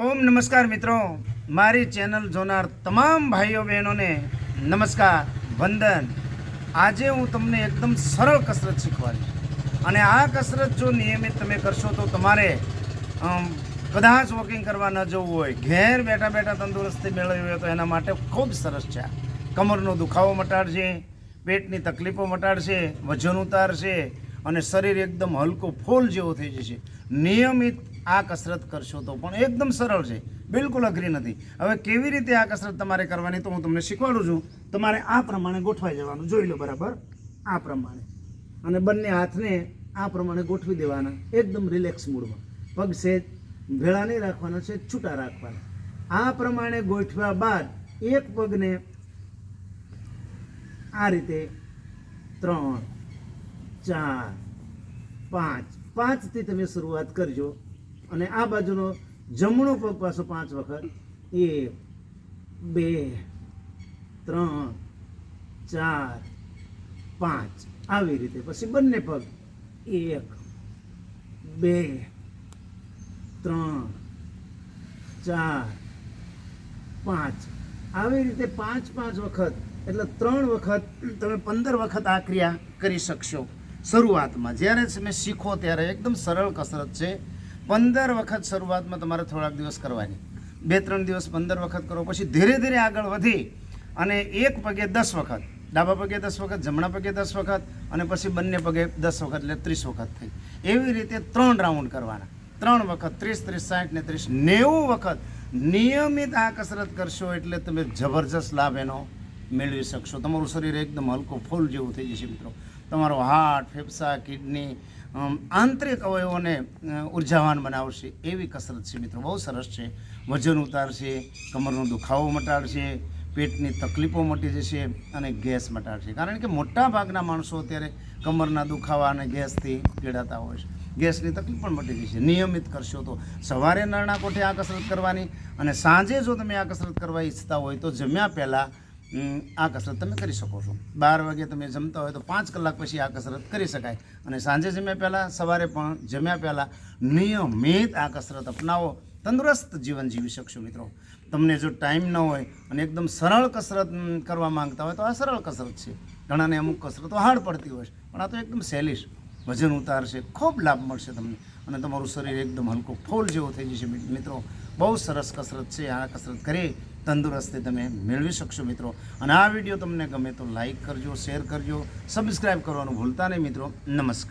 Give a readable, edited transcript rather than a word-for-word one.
ओम नमस्कार मित्रों, मारी चैनल जोनार तमाम भाईओ बहनों ने नमस्कार वंदन। आज हूँ तमने एकदम सरल कसरत शीखवाड़ी अने आ कसरत जो नियमित तमे करशो तो तमारे कदाच वॉकिंग करवा न जवुं होय, घेर बैठा बैठा तंदुरस्ती मेळवी होय तो एना माटे खूब सरस छे। कमरनो दुखावो मटाडशे, पेटनी तकलीफो मटाडशे, वजन उतारशे અને શરીર એકદમ હલકું ફૂલ જેવું થઈ જશે। નિયમિત આ કસરત કરશો તો પણ એકદમ સરળ છે, બિલકુલ અઘરી નથી। હવે કેવી રીતે આ કસરત તમારે કરવાની તો હું તમને શીખવાડું છું। તમારે આ પ્રમાણે ગોઠવાઈ જવાનું, જોઈ લો બરાબર આ પ્રમાણે, અને બંને હાથને આ પ્રમાણે ગોઠવી દેવાના એકદમ રિલેક્સ મૂડમાં। પગ સેજ ભેળા નહીં રાખવાના છે, છૂટા રાખવાના। આ પ્રમાણે ગોઠવ્યા બાદ એક પગને આ રીતે 3 4 5 થી તમે શરૂઆત કરજો અને આ બાજુનો જમણો પગ પાછો 5 વખત 1 2 3 4 5 આવી રીતે। પછી બંને પગ 1 2 3 4 5 આવી રીતે 5 વખત, એટલે 3 વખત તમે 15 વખત આ ક્રિયા કરી શકશો। શરૂઆતમાં જ્યારે તમે શીખો ત્યારે એકદમ સરળ કસરત છે। 15 વખત શરૂઆતમાં તમારે થોડાક દિવસ કરવાની, 2-3 દિવસ 15 વખત કરો, પછી ધીરે ધીરે આગળ વધી અને એક પગે 10 વખત, ડાબા પગે 10 વખત, જમણા પગે 10 વખત અને પછી બંને પગે 10 વખત, એટલે 30 વખત થઈ। એવી રીતે 3 રાઉન્ડ કરવાના, 3 વખત 30, 30, 60 ને 30, 90 વખત નિયમિત આ કસરત કરશો એટલે તમે જબરજસ્ત લાભ એનો મેળવી શકશો। તમારું શરીર એકદમ હલકું ફૂલ જેવું થઈ જશે મિત્રો। તમારો હાર્ટ, ફેફસા, કિડની, આંતરિક અવયવોને ઉર્જાવાન બનાવશે એવી કસરત છે મિત્રો, બહુ સરસ છે। વજન ઉતારશે, કમરનો દુખાવો મટાડશે, પેટની તકલીફો મટી જશે અને ગેસ મટાડશે। કારણ કે મોટા ભાગના માણસો અત્યારે કમરના દુખાવા અને ગેસથી પીડાતા હોય છે, ગેસની તકલીફ પણ મટી જશે નિયમિત કરશો તો। સવારે નરણા કોઠે આ કસરત કરવાની અને સાંજે જો તમે આ કસરત કરવા ઈચ્છતા હોય તો જમ્યા પહેલાં આ કસરત તમે કરી શકો છો। 12 વાગે તમે જમતા હોય તો 5 કલાક પછી આ કસરત કરી શકાય અને સાંજે જમ્યા પહેલાં, સવારે પણ જમ્યા પહેલાં નિયમિત આ કસરત અપનાવો, તંદુરસ્ત જીવન જીવી શકશો મિત્રો। તમને જો ટાઈમ ન હોય અને એકદમ સરળ કસરત કરવા માંગતા હોય તો આ સરળ કસરત છે। ઘણાને અમુક કસરતો હાર્ડ પડતી હોય છે, પણ આ તો એકદમ સહેલી છે। વજન ઉતારશે, ખૂબ લાભ મળશે તમને અને તમારું શરીર એકદમ હલકું ફૂલ જેવું થઈ જશે મિત્રો। બહુ સરસ કસરત છે, આ કસરત કરી તંદુરસ્તી તમે મેળવી શકશો મિત્રો। અને આ વિડીયો તમને ગમે તો લાઈક કરજો, શેર કરજો, સબસ્ક્રાઈબ કરવાનું ભૂલતા નહીં મિત્રો। નમસ્કાર।